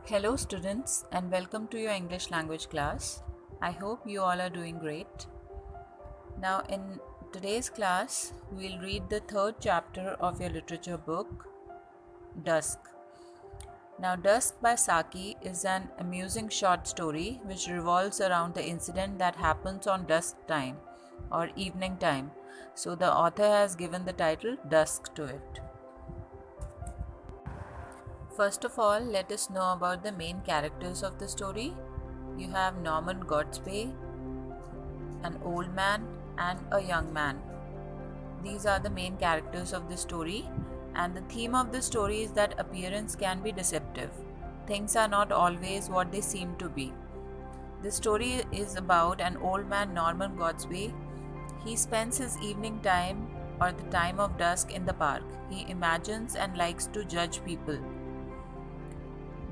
Hello, students, and welcome to your English language class. I hope you all are doing great. Now, in today's class, we'll read the third chapter of your literature book, Dusk. Now, Dusk by Saki is an amusing short story which revolves around the incident that happens on dusk time or evening time. So, the author has given the title Dusk to it. First of all, let us know about the main characters of the story. You have Norman Godsby, an old man, and a young man. These are the main characters of the story, and the theme of the story is that appearance can be deceptive. Things are not always what they seem to be. The story is about an old man, Norman Godsby. He spends his evening time or the time of dusk in the park. He imagines and likes to judge people.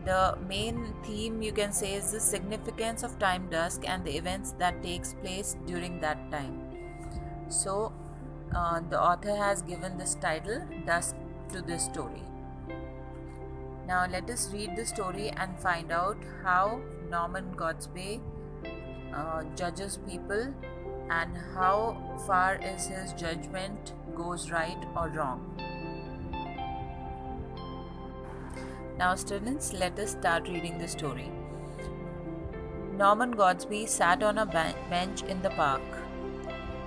The main theme, you can say, is the significance of time dusk and the events that takes place during that time. So the author has given this title Dusk to this story. Now let us read the story and find out how Norman Godsby judges people and how far is his judgment goes right or wrong. Now students, let us start reading the story. Norman Godsby sat on a bench in the park.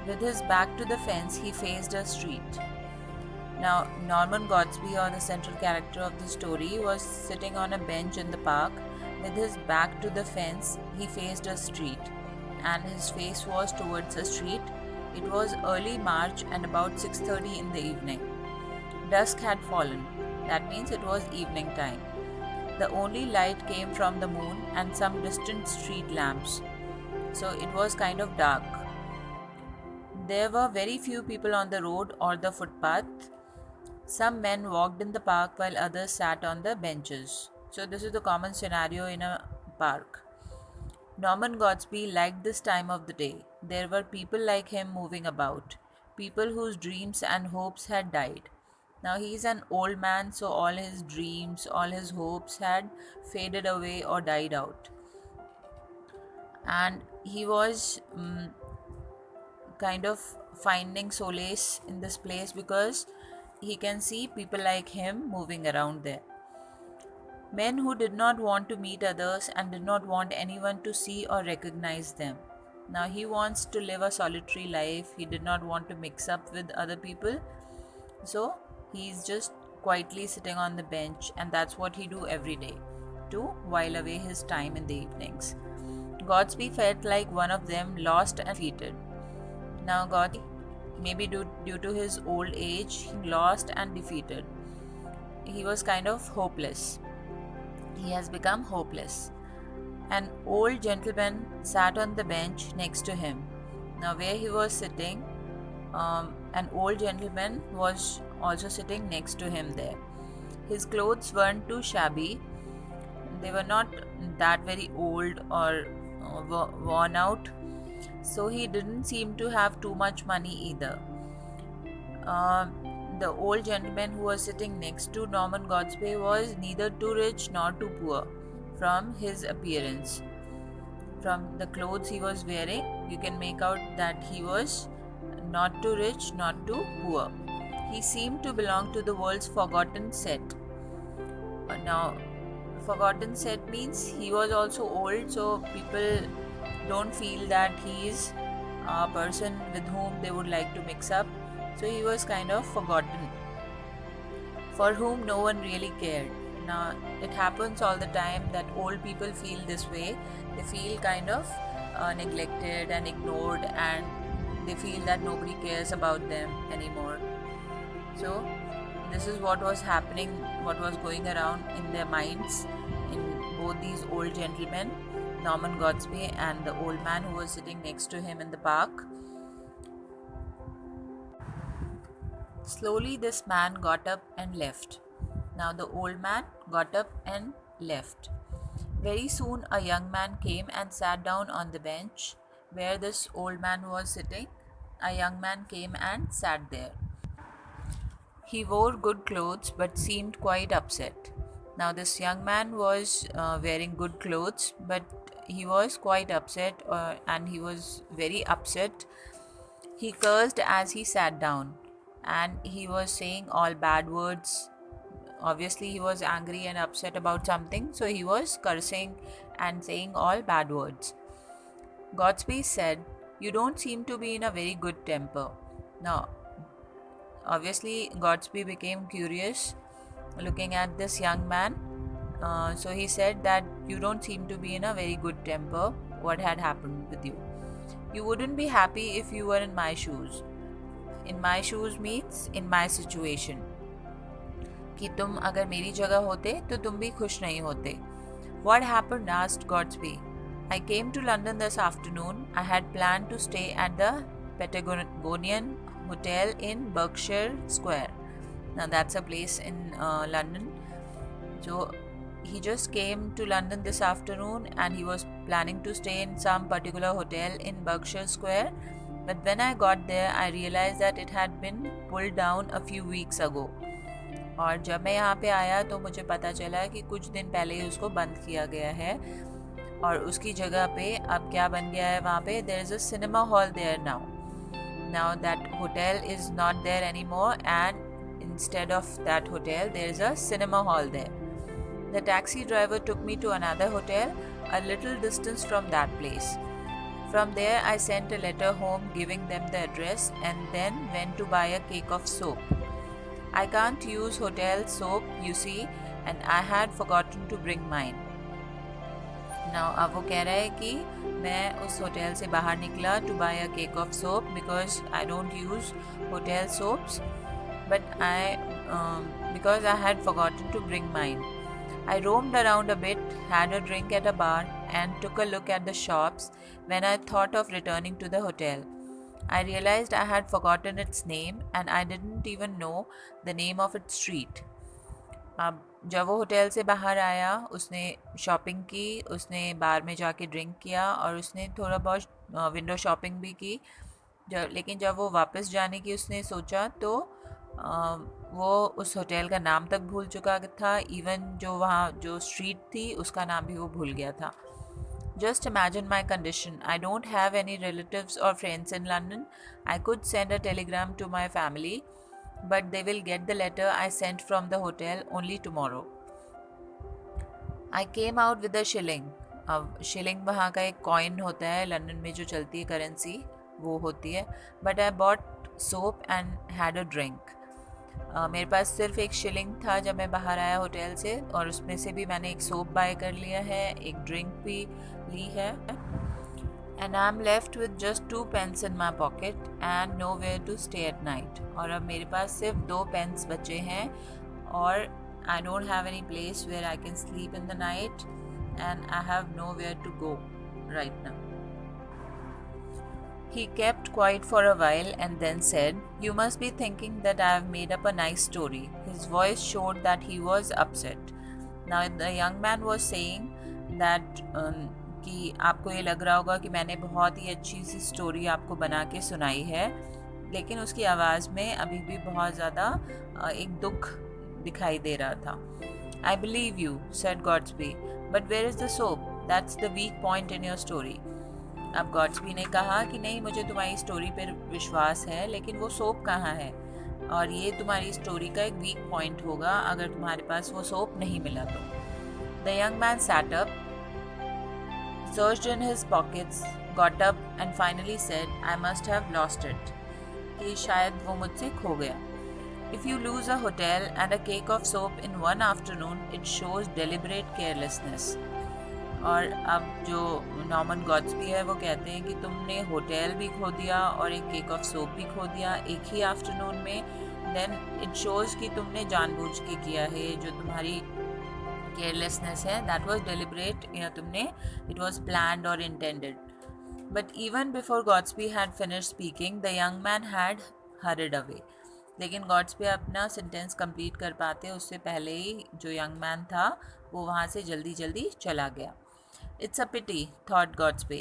With his back to the fence, he faced a street. Now, Norman Godsby, or the central character of the story, was sitting on a bench in the park. With his back to the fence, he faced a street, and his face was towards the street. It was early March and about 6:30 in the evening. Dusk had fallen. That means it was evening time. The only light came from the moon and some distant street lamps. So it was kind of dark. There were very few people on the road or the footpath. Some men walked in the park while others sat on the benches. So, this is the common scenario in a park. Norman Godsby liked this time of the day. There were people like him moving about, people whose dreams and hopes had died. Now, he's an old man, so all his dreams, all his hopes had faded away or died out. And he was kind of finding solace in this place because he can see people like him moving around there. Men who did not want to meet others and did not want anyone to see or recognize them. Now he wants to live a solitary life. He did not want to mix up with other people. So he's just quietly sitting on the bench, and that's what he do every day to while away his time in the evenings. Godsby felt like one of them, lost and defeated. Now God, maybe due to his old age, lost and defeated. He was kind of hopeless. He has become hopeless. An old gentleman sat on the bench next to him. Now, where he was sitting, an old gentleman was also sitting next to him there. His clothes weren't too shabby. They were not that very old or worn out. So he didn't seem to have too much money either. The old gentleman who was sitting next to Norman Godsby was neither too rich nor too poor from his appearance. From the clothes he was wearing, you can make out that he was not too rich, not too poor. He seemed to belong to the world's forgotten set. Now, forgotten set means he was also old, so people don't feel that he is a person with whom they would like to mix up. So he was kind of forgotten, for whom no one really cared. Now, it happens all the time that old people feel this way. They feel kind of neglected and ignored, and they feel that nobody cares about them anymore. So, this is what was happening, what was going around in their minds in both these old gentlemen, Norman Godsby and the old man who was sitting next to him in the park. Slowly, this man got up and left. Now, the old man got up and left. Very soon, a young man came and sat down on the bench where this old man was sitting. A young man came and sat there. He wore good clothes but seemed quite upset. Now, this young man was wearing good clothes, but he was quite upset, and he was very upset. He cursed as he sat down, and he was saying all bad words. Obviously, he was angry and upset about something, so he was cursing and saying all bad words. Godspeed said, "You don't seem to be in a very good temper." Now, obviously, Godspeed became curious looking at this young man. So he said that you don't seem to be in a very good temper. What had happened with you? You wouldn't be happy if you were in my shoes. In my shoes means in my situation. कि तुम अगर मेरी जगह होते तो तुम भी खुश नहीं होते. What happened? Asked Godsby. I came to London this afternoon. I had planned to stay at the Patagonian Hotel in Berkshire Square. Now that's a place in London. So he just came to London this afternoon and he was planning to stay in some particular hotel in Berkshire Square. But when I got there, I realized that it had been pulled down a few weeks ago. और जब मैं यहाँ पे आया तो मुझे पता चला कि कुछ दिन पहले ही उसको बंद किया गया है और उसकी जगह पे अब क्या बन गया है वहाँ पे there is a cinema hall there now that hotel is not there any more and instead of that hotel there is a cinema hall there. The taxi driver took me to another hotel a little distance from that place. From there, I sent a letter home giving them the address and then went to buy a cake of soap. I can't use hotel soap, you see, and I had forgotten to bring mine. Now, अब वो कह रहा है कि मैं उस hotel से बाहर निकला to buy a cake of soap because I don't use hotel soaps, but because I had forgotten to bring mine. I roamed around a bit, had a drink at a bar, and took a look at the shops when I thought of returning to the hotel. I realized I had forgotten its name and I didn't even know the name of its street. अब जब वो hotel से बाहर आया उसने shopping की, उसने बार में जाके ड्रिंक किया और उसने थोड़ा बहुत विंडो शॉपिंग भी की. लेकिन जब वो वापस जाने की उसने सोचा तो वो उस होटल का नाम तक भूल चुका था. इवन जो वहाँ जो स्ट्रीट थी उसका नाम भी वो भूल गया था. Just imagine my condition. I don't have any relatives or friends in London. I could send a telegram to my family, but they will get the letter I sent from the hotel only tomorrow. I came out with a shilling. अब shilling वहाँ का एक coin होता है London में जो चलती है करेंसी वो होती है. But I bought soap and had a drink. मेरे पास सिर्फ एक शिलिंग था जब मैं बाहर आया होटल से और उसमें से भी मैंने एक सोप बाय कर लिया है, एक ड्रिंक भी ली है. And I am left with just 2 pence in my pocket and nowhere to stay at night. और अब मेरे पास सिर्फ 2 pence बचे हैं और I don't have any place where I can sleep in the night and I have nowhere to go right now. He kept quiet for a while and then said, "You must be thinking that I have made up a nice story." His voice showed that he was upset. Now the young man was saying that कि आपको ये लग रहा होगा कि मैंने बहुत ही अच्छी सी स्टोरी आपको बना के सुनाई है, लेकिन उसकी आवाज़ में अभी भी बहुत ज़्यादा एक दुख दिखाई दे रहा था. I believe you, said Godsby, but where is the soap? That's the weak point in your story. अब गॉड्सबी ने कहा कि नहीं मुझे तुम्हारी स्टोरी पर विश्वास है लेकिन वो सोप कहाँ है और ये तुम्हारी स्टोरी का एक वीक पॉइंट होगा अगर तुम्हारे पास वो सोप नहीं मिला तो. The young man sat up, searched in his pockets, got up and finally said, "I must have lost it." कि शायद वो मुझसे खो गया. If you lose a hotel and a cake of soap in one afternoon it shows deliberate carelessness. और अब जो Norman Godsby है वो कहते हैं कि तुमने होटल भी खो दिया और एक केक ऑफ सोप भी खो दिया एक ही आफ्टरनून में, देन इट शोज़ कि तुमने जानबूझ के किया है. जो तुम्हारी केयरलेसनेस है दैट वाज डेलिबरेट, या तुमने इट वाज प्लान्ड और intended. But even before Godsby had finish speaking the young man had hurried away. लेकिन गॉड्सबी अपना सेंटेंस कंप्लीट कर पाते उससे पहले ही जो यंग मैन था वो वहाँ से जल्दी जल्दी चला गया. It's a pity, thought Godsby.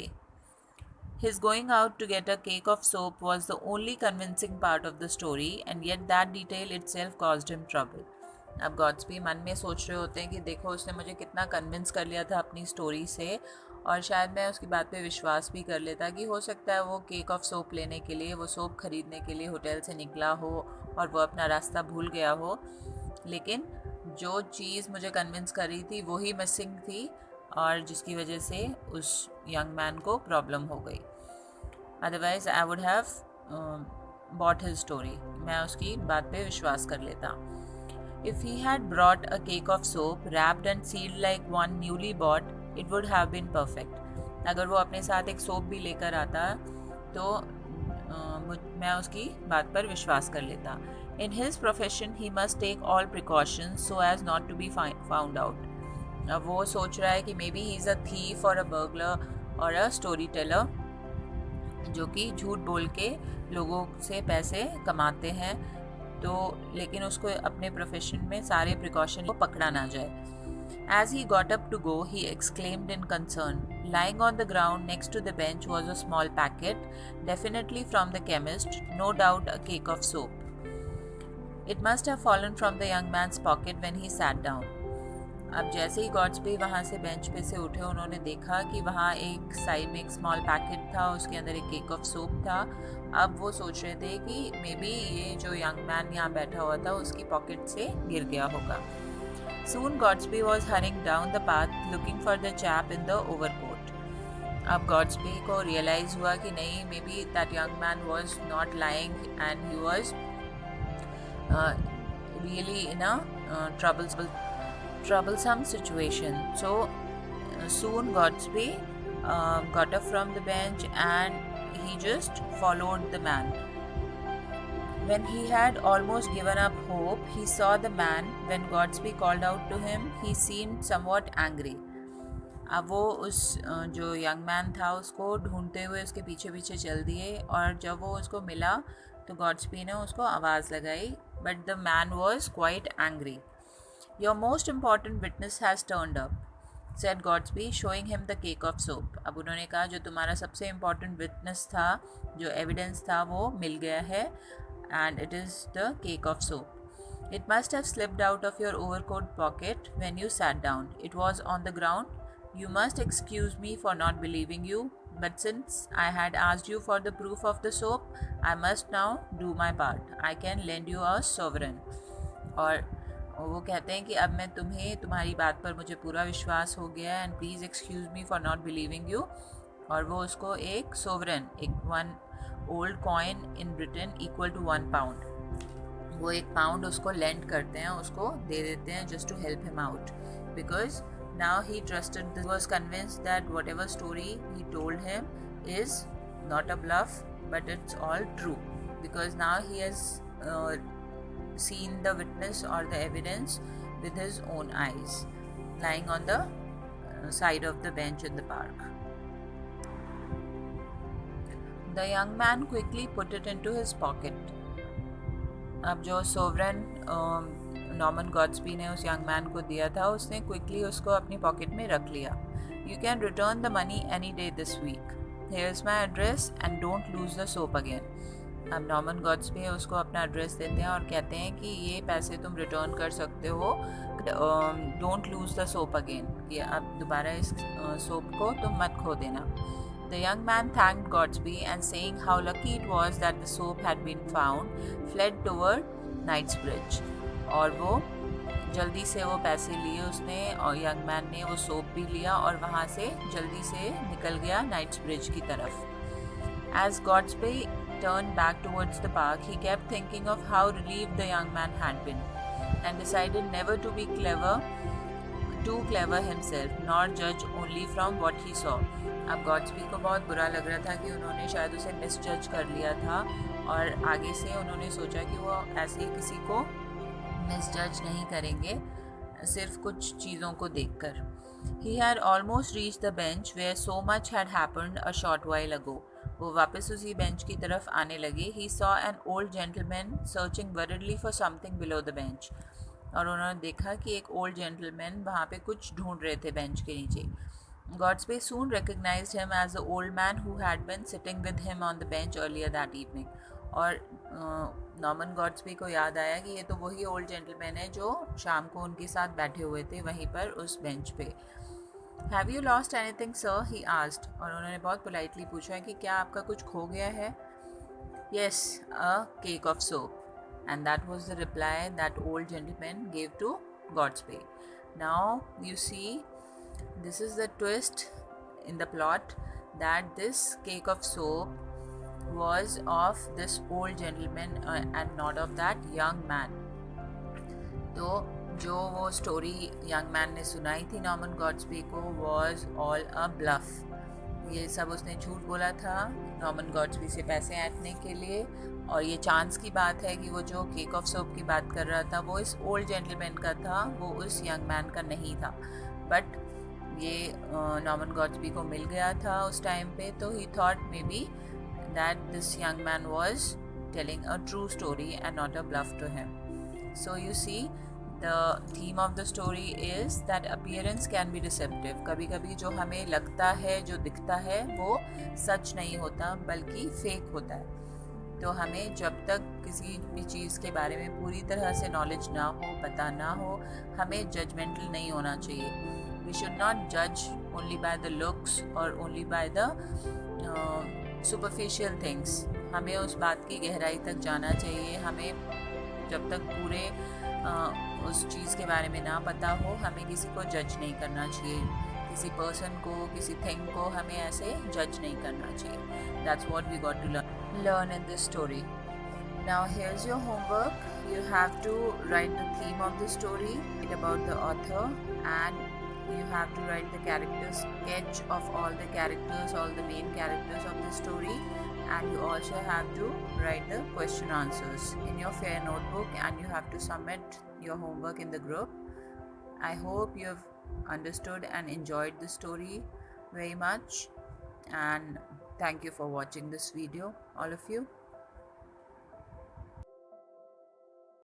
His going out to get a cake of soap was the only convincing part of the story, and yet that detail itself caused him trouble. अब Godsby मन में सोच रहे होते हैं कि देखो उसने मुझे कितना कन्विंस कर लिया था अपनी स्टोरी से, और शायद मैं उसकी बात पे विश्वास भी कर लेता कि हो सकता है वो केक ऑफ सोप लेने के लिए, वो सोप खरीदने के लिए होटल से निकला हो और वो अपना रास्ता भूल गया हो, लेकिन जो चीज़ मुझे कन्विंस कर रही थी वो ही मिसिंग थी, और जिसकी वजह से उस यंग मैन को प्रॉब्लम हो गई। Otherwise I would have bought his story, मैं उसकी बात पे विश्वास कर लेता। If he had brought a cake of soap wrapped and sealed like one newly bought, it would have been perfect. अगर वो अपने साथ एक सोप भी लेकर आता तो मैं उसकी बात पर विश्वास कर लेता। In his profession, he must take all precautions so as not to be found out. अब वो सोच रहा है कि maybe he is a thief or a burglar or a storyteller, जो कि झूठ बोल के लोगों से पैसे कमाते हैं, तो लेकिन उसको अपने प्रोफेशन में सारे प्रिकॉशन को पकड़ा ना जाए। As he got up to go, he exclaimed in concern. Lying on the ground next to the bench was a small packet, definitely from the chemist, no doubt a cake of soap. It must have fallen from the young man's pocket when he sat down. अब जैसे ही Godsby वहाँ से bench पे से उठे, उन्होंने देखा कि वहाँ एक साइड में एक स्मॉल पैकेट था, उसके अंदर एक केक ऑफ सोप था। अब वो सोच रहे थे कि मे बी ये जो यंग मैन यहाँ बैठा हुआ था उसकी पॉकेट से गिर गया होगा। Soon Godsby was hurrying down the path looking for the chap in the overcoat. अब गॉड्सबी को रियलाइज हुआ कि नहीं, may be that young man was not lying and he was really in a troublesome situation. So soon Godsby got up from the bench and he just followed the man. When he had almost given up hope, he saw the man. When Godsby called out to him, he seemed somewhat angry. अब वो उस जो young man था उसको ढूंढते हुए उसके पीछे पीछे चल दिए, और जब वो उसको मिला तो गॉड्सबी ने उसको आवाज़ लगाई, but the man was quite angry. Your most important witness has turned up, said Godsby, showing him the cake of soap. अब उन्होंने कहा जो तुम्हारा सबसे important witness था, जो evidence था, वो मिल गया है, and it is the cake of soap. It must have slipped out of your overcoat pocket when you sat down. It was on the ground. You must excuse me for not believing you, but since I had asked you for the proof of the soap, I must now do my part. I can lend you a sovereign. और वो कहते हैं कि अब मैं तुम्हारी बात पर मुझे पूरा विश्वास हो गया है, and please excuse me for not believing you. और वो उसको एक सोवरेन, एक one old coin in Britain equal to £1, वो £1 उसको लेंड करते हैं, उसको दे देते हैं just to help him out, because now he trusted, was convinced that whatever story he told him is not a bluff but it's all true, because now he has seen the witness or the evidence with his own eyes, lying on the side of the bench in the park. The young man quickly put it into his pocket. अब जो sovereign Norman Godsby ने उस young man को दिया था, उसने quickly उसको अपनी पॉकेट में रख लिया. You can return the money any day this week. Here's my address and don't lose the soap again. अब नॉर्मन गॉड्सबी उसको अपना एड्रेस देते हैं और कहते हैं कि ये पैसे तुम रिटर्न कर सकते हो, don't lose the soap again, कि अब दोबारा इस सोप को तुम मत खो देना. The young man thanked Godsby and saying how lucky it was that the soap had been found, fled toward Knightsbridge. और वो जल्दी से वो पैसे लिए उसने, और यंग मैन ने वो सोप भी लिया और वहाँ से जल्दी से निकल गया नाइट्सब्रिज की तरफ. As Godsby turned back towards the park, he kept thinking of how relieved the young man had been, and decided never to be too clever himself, nor judge only from what he saw. अब Godsby को बहुत बुरा लग रहा था कि उन्होंने शायद उसे मिसजज कर लिया था, और आगे से उन्होंने सोचा कि वो ऐसे किसी को मिसजज नहीं करेंगे सिर्फ कुछ चीज़ों को देखकर. He had almost reached the bench where so much had happened a short while ago. वो वापस उसी बेंच की तरफ आने लगे. He saw an old gentleman searching worriedly for something below the bench. और उन्होंने देखा कि एक ओल्ड जेंटलमैन वहाँ पे कुछ ढूंढ रहे थे बेंच के नीचे. Godsby soon recognized him as the old man who had been sitting with him on the bench earlier that evening. और नॉर्मन गॉड्सबी को याद आया कि ये तो वही ओल्ड जेंटलमैन है जो शाम को उनके साथ बैठे हुए थे वहीं पर उस बेंच पे। Have you lost anything sir, he asked, और उन्होंने बहुत पोलाइटली पूछा कि क्या आपका कुछ खो गया है। Yes, a cake of soap, and that was the reply that old gentleman gave to Godsby. Now you see, this is the twist in the plot, that this cake of soap was of this old gentleman and not of that young man. तो जो वो story young man ने सुनाई थी Norman Godsby को was all a bulb. ये सब उसने झूठ बोला था नॉर्मन गॉड्सबी से पैसे ऐंठने के लिए, और ये चांस की बात है कि वो जो केक ऑफ सोप की बात कर रहा था वो इस ओल्ड जेंटलमैन का था, वो उस यंग मैन का नहीं था। बट ये नॉर्मन गॉड्सबी को मिल गया था उस टाइम पे, तो he thought maybe that this young man was telling a true story and not a bluff to him. So you see, the theme of the story is that appearance can be deceptive. कभी कभी जो हमें लगता है, जो दिखता है, वो सच नहीं होता बल्कि फेक होता है। तो हमें जब तक किसी भी चीज़ के बारे में पूरी तरह से नॉलेज ना हो, पता ना हो, हमें जजमेंटल नहीं होना चाहिए। वी शुड नॉट जज ओनली बाय द लुक्स और only by the superficial things. हमें उस बात की गहराई तक जाना चाहिए। हमें जब तक पूरे उस चीज़ के बारे में ना पता हो, हमें किसी को जज नहीं करना चाहिए। किसी पर्सन को, किसी थिंग को हमें ऐसे जज नहीं करना चाहिए। That's what we got to learn in this story. Now here's your homework. You have to write the theme of the story, write about the author, and you have to write the character sketch of all the characters, all the main characters of the story, and you also have to write the question answers in your fair notebook, and you have to submit your homework in the group. I hope you have understood and enjoyed the story very much, and thank you for watching this video, all of you.